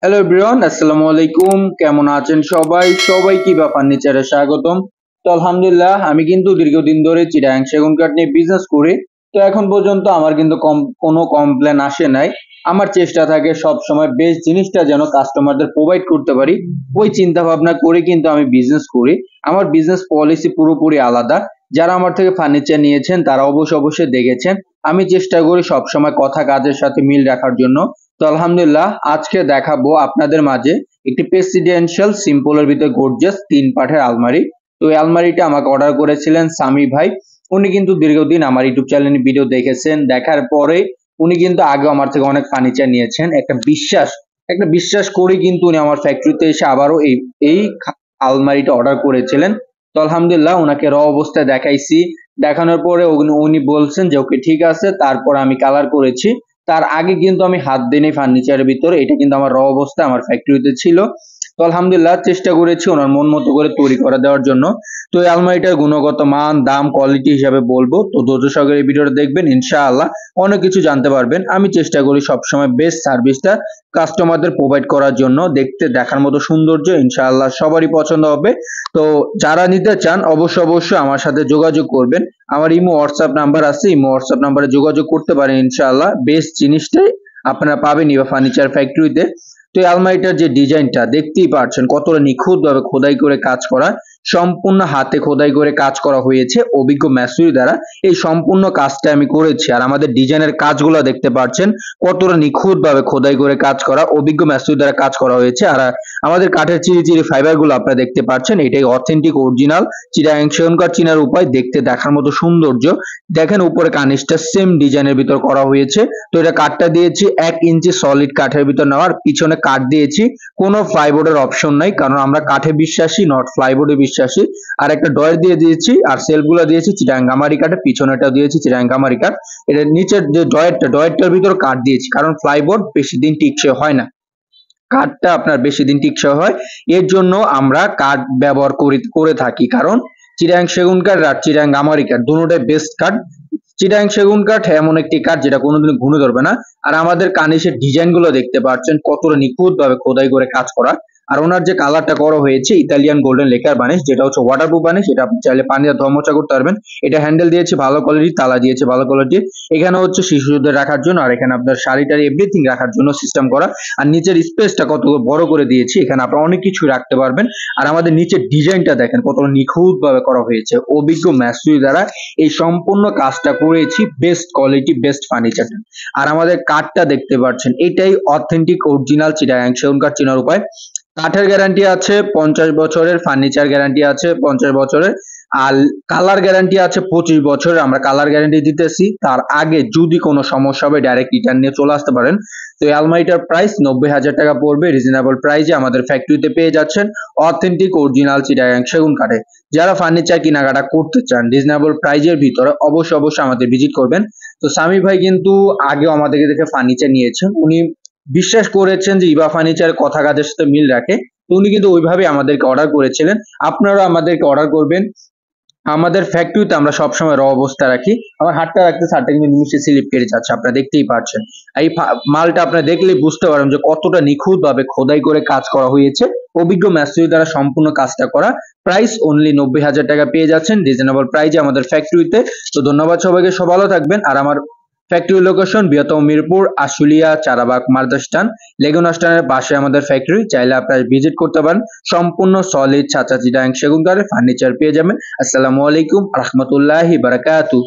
Hello everyone, আসসালামু আলাইকুম। কেমন আছেন সবাই? সবাইকে বা ফার্নিচারে স্বাগতম। তো আলহামদুলিল্লাহ, আমি কিন্তু দীর্ঘদিন ধরে চিটাগাং সেগুন কাঠ নিয়ে বিজনেস করি। তো এখন পর্যন্ত আমার কিন্তু কোনো কমপ্লেন আসে নাই। আমার চেষ্টা থাকে সব সময় বেস্ট জিনিসটা যেন কাস্টমারদের প্রোভাইড করতে পারি। ওই চিন্তা ভাবনা করে কিন্তু আমি বিজনেস করি। আমার বিজনেস পলিসি পুরোপুরি আলাদা। যারা আমার থেকে ফার্নিচার নিয়েছেন তারা অবশ্যই দেখেছেন। আমি চেষ্টা করি সবসময় কথা কাজের সাথে মিল রাখার জন্য। তো আলহামদুলিল্লাহ, আজকে দেখাবো আপনাদের মাঝে একটি প্রেসিডেন্সিয়াল সিম্পলের ভিতরে গর্জিয়াস 3 পার্টের আলমারি। তো এই আলমারিটা আমাকে অর্ডার করেছিলেন সামি ভাই। উনি কিন্তু দীর্ঘদিন আমার ইউটিউব চ্যানেলে ভিডিও দেখেছেন, দেখার পরে উনি কিন্তু আগে আমার থেকে অনেক ফার্নিচার নিয়েছেন। একটা বিশ্বাস করে কিন্তু উনি আমার ফ্যাক্টরিতে এসে আবারও এই আলমারিটা অর্ডার করেছিলেন। তো আলহামদুলিল্লাহ, ওনাকে র অবস্থায় দেখাইছি। দেখানোর পরে উনি বলছেন যে ওকে ঠিক আছে। তারপর আমি কালার করেছি। তার আগে কিন্তু আমি হাত দিইনি ফার্নিচারের ভিতরে। এটা কিন্তু আমার র অবস্থায় আমার ফ্যাক্টরিতে ছিল। তো আলহামদুলিল্লাহ, চেষ্টা করেছি ওনার মন মতো করে তৈরি করে দেওয়ার জন্য। তো এই আলমারিটার গুণগত মান, দাম, কোয়ালিটি হিসাবে বলবো। তো ধৈর্য সহকারে এই ভিডিওটা দেখবেন, ইনশাআল্লাহ অনেক কিছু জানতে পারবেন। আমি চেষ্টা করি সবসময় বেস্ট সার্ভিসটা কাস্টমারদের প্রোভাইড করার জন্য। দেখতে দেখার মতো সৌন্দর্য ইনশাআল্লাহ সবারই পছন্দ হবে। তো যারা নিতে চান অবশ্যই আমার সাথে যোগাযোগ করবেন। আমার ইমো হোয়াটসঅ্যাপ নাম্বার আছে, ইমো হোয়াটসঅ্যাপ নাম্বারে যোগাযোগ করতে পারেন। ইনশাআল্লাহ বেস্ট জিনিসটাই আপনারা পাবেন ইভা ফার্নিচার ফ্যাক্টরিতে। তো এই আলমারিটার যে ডিজাইনটা দেখতেই পাচ্ছেন কতটা নিখুঁত ভাবে খোদাই করে কাজ করা, সম্পূর্ণ হাতে খোদাই করে কাজ করা হয়েছে অভিজ্ঞ মেসুরি দ্বারা। এই সম্পূর্ণ কাজটা আমি করেছি। আর আমাদের ডিজাইনের কাজগুলো দেখতে পাচ্ছেন কতটা নিখুঁত ভাবে খোদাই করে কাজ করা, অভিজ্ঞ মেসুরি দ্বারা কাজ করা হয়েছে। আর আমাদের কাঠের চিরি ফাইবার গুলো আপনারা দেখতে পাচ্ছেন, এটাই অথেন্টিক অরিজিনাল চিটাগাং সেগুন কাঠ চিনার উপায়। দেখতে দেখার মতো সৌন্দর্য। দেখেন উপরে কার্নিশটা সেম ডিজাইনের ভিতর করা হয়েছে। তো এটা কাঠটা দিয়েছি 1 ইঞ্চি সলিড কাঠের ভিতর নেওয়ার, পিছনে কাঠ দিয়েছি। কোনো প্লাইবোর্ডের অপশন নাই, কারণ আমরা কাঠে বিশ্বাসী, নট প্লাইবোর্ডে বিশ্বাসী। আর একটা ডয়ার দিয়ে দিয়েছি, আর সেলফগুলো দিয়েছি চিটাগাং গামারি কাঠের, পিছনেটাও দিয়েছি চিটাগাং গামারি কাঠ। এটা নিচের যে ডয়ারটার ভিতর কাঠ দিয়েছি, কারণ প্লাইবোর্ড বেশি দিন টিকসই হয় না, কাঠটা আপনার বেশি দিন টিকসই হয়। এর জন্য আমরা কাঠ ব্যবহার করে থাকি, কারণ চিটাগাং সেগুন কাঠ আর চিটাগাং গামারি কাঠ দুটোটাই বেস্ট কাঠ। চিটাগাং সেগুন কাঠ এমন একটি কাঠ যেটা কোনোদিন ঘুনে ধরবে না। আর আমাদের কার্নিশের ডিজাইন গুলো দেখতে পাচ্ছেন কতটা নিখুঁত ভাবে খোদাই করে কাজ করা। আর ওনার যে কালারটা করা হয়েছে ইতালিয়ান গোল্ডেন লেকার বানিশ, যেটা হচ্ছে ওয়াটারপ্রুফ বানিশ। এটা আপনি চাইলে পানিতে ধোয়া করতে পারবেন। এটা হ্যান্ডেল দিয়েছে ভালো কোয়ালিটির, তালা দিয়েছে ভালো কোয়ালিটির। এখানে হচ্ছে শিশুদের রাখার জন্য, আর এখানে আপনার শাড়ি টাড়ি এভরিথিং রাখার জন্য সিস্টেম করা। আর নিচের স্পেসটা কত বড় করে দিয়েছি, এখানে আপনারা অনেক কিছু রাখতে পারবেন। আর আমাদের নিচের ডিজাইনটা দেখেন কতটা নিখুঁত ভাবে করা হয়েছে অভিজ্ঞ মেসুরি দ্বারা। এই সম্পূর্ণ কাজটা করেছি বেস্ট কোয়ালিটি বেস্ট ফার্নিচার। আর আমাদের কাঠটা দেখতে পাচ্ছেন, এটাই অথেন্টিক অরিজিনাল চিটাগাং সেগুন কাঠ চেনার উপায়। কাঠের গ্যারান্টি আছে 50 বছরের, ফার্নিচার গ্যারান্টি আছে 50 বছরের, আর কালার গ্যারান্টি আছে 25 বছরের। আমরা কালার গ্যারান্টি দিতেছি। তার আগে যদি কোনো সমস্যা হবে ডাইরেক্ট রিটার্ন নিয়ে চলে আসতে পারেন। তো এই আলমারিটার প্রাইস 90,000 টাকা পড়বে। রিজনেবল প্রাইসে আমাদের ফ্যাক্টরিতে পেয়ে যাচ্ছেন অথেন্টিক অরিজিনাল চিটাগাং সেগুন কাঠে। যারা ফার্নিচার কেনাকাটা করতে চান রিজনেবল প্রাইজের ভিতরে অবশ্যই আমাদের ভিজিট করবেন। তো সামি ভাই কিন্তু আগেও আমাদেরকে দেখে ফার্নিচার নিয়েছেন। উনি বিশ্বাস করেছেন যে ইভা ফার্নিচার কথা কাজের সাথে মিল রাখে। তো উনি কিন্তু ওইভাবে আমাদেরকে অর্ডার করেছিলেন। আপনারা আমাদেরকে অর্ডার করবেন। আমাদের ফ্যাক্টরিতে আমরা সবসময় র অবস্থা রাখি। আমার হাতটা রাখতে হাতটা কিন্তু নিমিশে স্লিপ কেটে যাচ্ছে, আপনারা দেখতেই পাচ্ছেন। এই মালটা আপনারা দেখলেই বুঝতে পারবেন যে কতটা নিখুঁত ভাবে খোদাই করে কাজ করা হয়েছে অভিজ্ঞ মিস্ত্রি দ্বারা সম্পূর্ণ কাজটা করা। প্রাইস অনলি 90,000 টাকা পেয়ে যাচ্ছেন রিজনেবল প্রাইজে আমাদের ফ্যাক্টরিতে। তো ধন্যবাদ সবাইকে, সব ভালো থাকবেন। আর আমার ফ্যাক্টরি লোকেশন বৃহত্তম মিরপুর, আশুলিয়া, চারাবাগ, মার্দাস্টান, লেগুনা স্টানের পাশে আমাদের ফ্যাক্টরি। চাইলে আপনারা ভিজিট করতে পারেন। সম্পূর্ণ সলিড ছাঁচা চিটাগাং সেগুন কাঠের ফার্নিচার পেয়ে যাবেন। আসসালামু আলাইকুম রহমতুল্লাহি বারাকাতু।